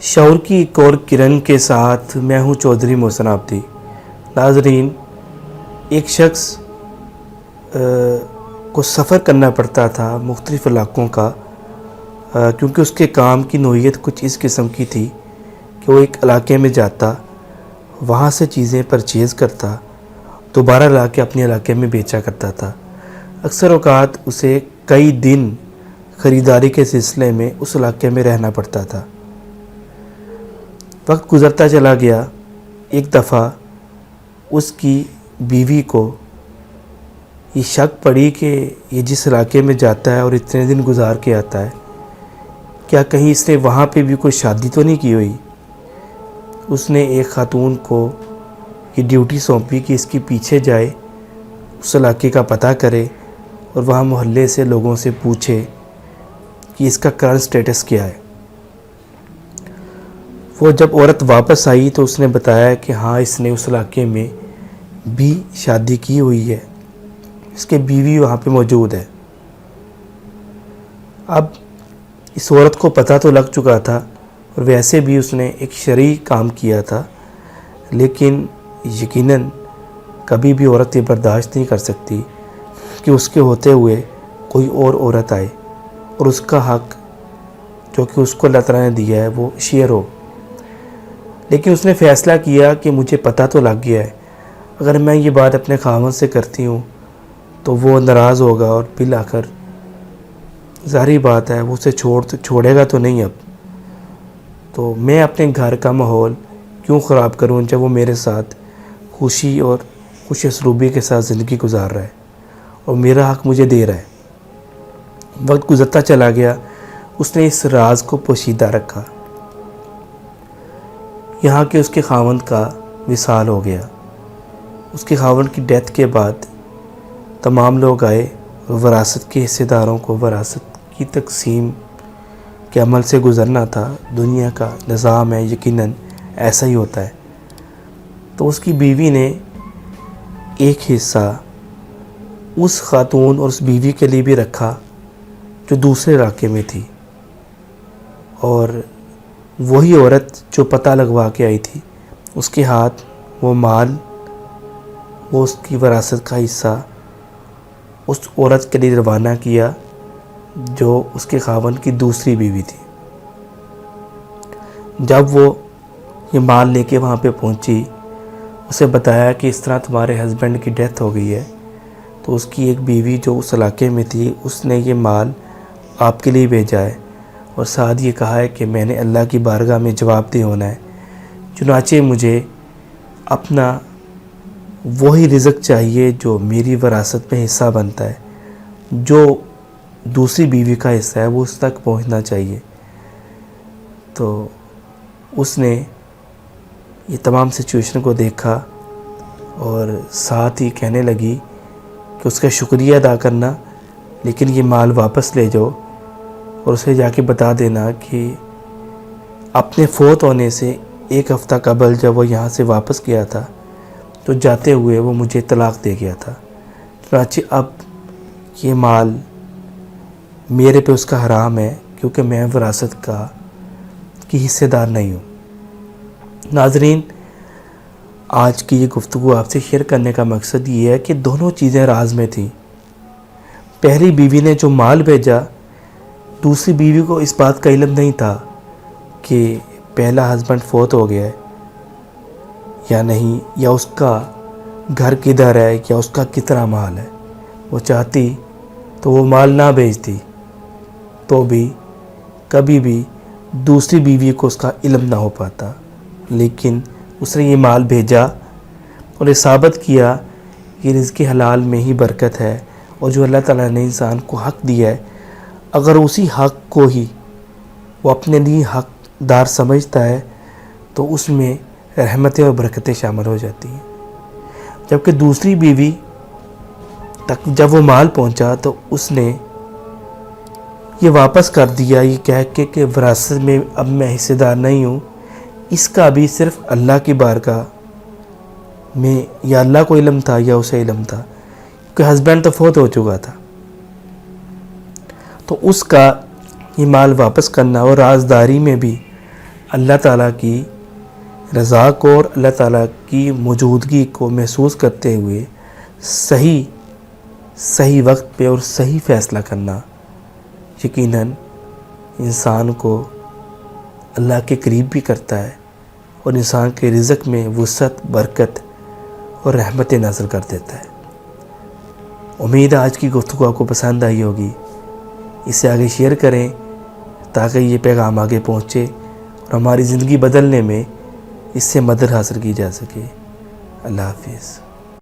شعور کی ایک اور کرن کے ساتھ میں ہوں چودھری محسن آبدی۔ ناظرین، ایک شخص کو سفر کرنا پڑتا تھا مختلف علاقوں کا، کیونکہ اس کے کام کی نوعیت کچھ اس قسم کی تھی کہ وہ ایک علاقے میں جاتا، وہاں سے چیزیں پرچیز کرتا، دوبارہ لا کے اپنے علاقے میں بیچا کرتا تھا۔ اکثر اوقات اسے کئی دن خریداری کے سلسلے میں اس علاقے میں رہنا پڑتا تھا۔ وقت گزرتا چلا گیا۔ ایک دفعہ اس کی بیوی کو یہ شک پڑی کہ یہ جس علاقے میں جاتا ہے اور اتنے دن گزار کے آتا ہے، کیا کہیں اس نے وہاں پہ بھی کوئی شادی تو نہیں کی ہوئی؟ اس نے ایک خاتون کو یہ ڈیوٹی سونپی کہ اس کے پیچھے جائے، اس علاقے کا پتہ کرے اور وہاں محلے سے لوگوں سے پوچھے کہ اس کا کرنٹ سٹیٹس کیا ہے۔ وہ جب عورت واپس آئی تو اس نے بتایا کہ ہاں، اس نے اس علاقے میں بھی شادی کی ہوئی ہے، اس کے بیوی وہاں پہ موجود ہے۔ اب اس عورت کو پتہ تو لگ چکا تھا اور ویسے بھی اس نے ایک شرعی کام کیا تھا، لیکن یقیناً کبھی بھی عورت یہ برداشت نہیں کر سکتی کہ اس کے ہوتے ہوئے کوئی اور عورت آئے اور اس کا حق جو کہ اس کو اللہ تعالیٰ نے دیا ہے وہ شیئر ہو۔ لیکن اس نے فیصلہ کیا کہ مجھے پتہ تو لگ گیا ہے، اگر میں یہ بات اپنے خاوند سے کرتی ہوں تو وہ ناراض ہوگا اور بالآخر ظاہری بات ہے وہ اسے چھوڑے گا تو نہیں۔ اب تو میں اپنے گھر کا ماحول کیوں خراب کروں جب وہ میرے ساتھ خوشی اور خوش اسلوبی کے ساتھ زندگی گزار رہا ہے اور میرا حق مجھے دے رہا ہے۔ وقت گزرتا چلا گیا، اس نے اس راز کو پوشیدہ رکھا، یہاں کہ اس کے خاوند کا وصال ہو گیا۔ اس کے خاوند کی ڈیتھ کے بعد تمام لوگ آئے اور وراثت کے حصے داروں کو وراثت کی تقسیم کے عمل سے گزرنا تھا۔ دنیا کا نظام ہے، یقیناً ایسا ہی ہوتا ہے۔ تو اس کی بیوی نے ایک حصہ اس خاتون اور اس بیوی کے لیے بھی رکھا جو دوسرے علاقے میں تھی، اور وہی عورت جو پتہ لگوا کے آئی تھی اس کے ہاتھ وہ مال، وہ اس کی وراثت کا حصہ اس عورت کے لیے روانہ کیا جو اس کے خاوند کی دوسری بیوی تھی۔ جب وہ یہ مال لے کے وہاں پہ پہنچی، اسے بتایا کہ اس طرح تمہارے ہسبینڈ کی ڈیتھ ہو گئی ہے، تو اس کی ایک بیوی جو اس علاقے میں تھی اس نے یہ مال آپ کے لیے بھیجا ہے اور ساتھ یہ کہا ہے کہ میں نے اللہ کی بارگاہ میں جواب دہ ہونا ہے، چنانچہ مجھے اپنا وہی رزق چاہیے جو میری وراثت میں حصہ بنتا ہے، جو دوسری بیوی کا حصہ ہے وہ اس تک پہنچنا چاہیے۔ تو اس نے یہ تمام سچویشن کو دیکھا اور ساتھ ہی کہنے لگی کہ اس کا شکریہ ادا کرنا، لیکن یہ مال واپس لے جاؤ اور اسے جا کے بتا دینا کہ اپنے فوت ہونے سے ایک ہفتہ قبل جب وہ یہاں سے واپس گیا تھا تو جاتے ہوئے وہ مجھے طلاق دے گیا تھا، چنانچہ اب یہ مال میرے پہ اس کا حرام ہے کیونکہ میں وراثت کی حصے دار نہیں ہوں۔ ناظرین، آج کی یہ گفتگو آپ سے شیئر کرنے کا مقصد یہ ہے کہ دونوں چیزیں راز میں تھیں۔ پہلی بیوی نے جو مال بھیجا، دوسری بیوی کو اس بات کا علم نہیں تھا کہ پہلا ہسبینڈ فوت ہو گیا ہے یا نہیں، یا اس کا گھر کدھر ہے، یا اس کا کتنا مال ہے۔ وہ چاہتی تو وہ مال نہ بھیجتی، تو بھی کبھی بھی دوسری بیوی کو اس کا علم نہ ہو پاتا، لیکن اس نے یہ مال بھیجا اور یہ ثابت کیا کہ رزق حلال میں ہی برکت ہے، اور جو اللہ تعالیٰ نے انسان کو حق دیا ہے، اگر اسی حق کو ہی وہ اپنے لیے حق دار سمجھتا ہے تو اس میں رحمتیں اور برکتیں شامل ہو جاتی ہیں۔ جبکہ دوسری بیوی تک جب وہ مال پہنچا تو اس نے یہ واپس کر دیا، یہ کہہ کے کہ وراثت میں اب میں حصے دار نہیں ہوں۔ اس کا بھی صرف اللہ کی بارگاہ میں یا اللہ کو علم تھا یا اسے علم تھا، کہ ہسبینڈ تو فوت ہو چکا تھا۔ تو اس کا یہ مال واپس کرنا اور رازداری میں بھی اللہ تعالیٰ کی رضا کو اور اللہ تعالیٰ کی موجودگی کو محسوس کرتے ہوئے صحیح وقت پہ اور صحیح فیصلہ کرنا یقیناً انسان کو اللہ کے قریب بھی کرتا ہے اور انسان کے رزق میں وسعت، برکت اور رحمت نازل کر دیتا ہے۔ امید ہے آج کی گفتگو آپ کو پسند آئی ہوگی۔ اسے آگے شیئر کریں تاکہ یہ پیغام آگے پہنچے اور ہماری زندگی بدلنے میں اس سے مدد حاصل کی جا سکے۔ اللہ حافظ۔